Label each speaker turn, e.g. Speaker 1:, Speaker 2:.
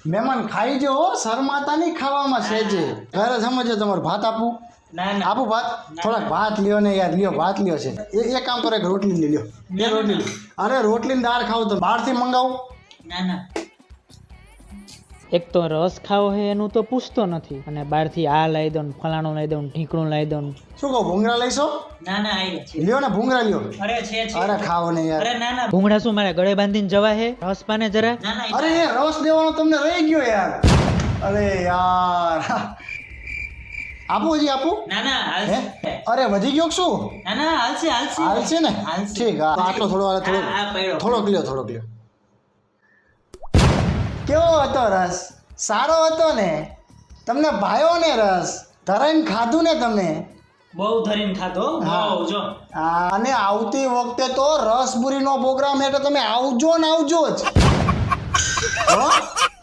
Speaker 1: મહેમાન ખાઈ જો શરમાતા નહીં ખાવામાં સેજે ઘરે સમજો તમારે ભાત આપું
Speaker 2: ના ના
Speaker 1: આપું ભાત થોડાક ભાત લ્યો ને યાર લ્યો ભાત લ્યો છે એક કામ કરો એક રોટલી લઈ લ્યો બે રોટલી અરે રોટલી દાળ ખાવ તો બહારથી મંગાવું
Speaker 2: ના ના
Speaker 3: એક તો રસ ખાવો હે એનું તો પૂછતો નથી અને બહારથી આ લાવી દો ને ફલાણું લાવી દો ને ઢીકણું લાવી દો ને
Speaker 1: શું કહો ભૂંગળા લઈશો
Speaker 2: ના ના આઈ છે
Speaker 1: લ્યો ને ભૂંગળા લ્યો
Speaker 2: અરે છે
Speaker 1: અરે ખાવો ને યાર
Speaker 2: અરે ના ના
Speaker 3: ભૂંગળા શું મારે ગળે બાંધીને જવા હે રસ પાને જરા
Speaker 2: ના ના
Speaker 1: અરે એ રસ દેવાનો તમને રહી ગયો યાર અરે યાર આપું હજી આપું
Speaker 2: ના ના
Speaker 1: હે
Speaker 2: હાલશે
Speaker 1: અરે વધી ગયો કે શું
Speaker 2: ના ના હાલશે હાલશે
Speaker 1: હાલશે ને
Speaker 2: હાલશે.
Speaker 1: ઠીક હા આટલો થોડો હાલે
Speaker 2: આ પડ્યો.
Speaker 1: થોડોક લ્યો કેવો હતો રસ સારો હતો ને તમને ભાયો ને રસ ધરાઈને ખાધું ને તમે
Speaker 2: બહુ ધરીને ખાધો
Speaker 1: હા.
Speaker 2: બહુ જો
Speaker 1: અને આવતી વખતે તો રસપુરીનો પ્રોગ્રામ એટલે તમે આવજો ને આવજો જ હો?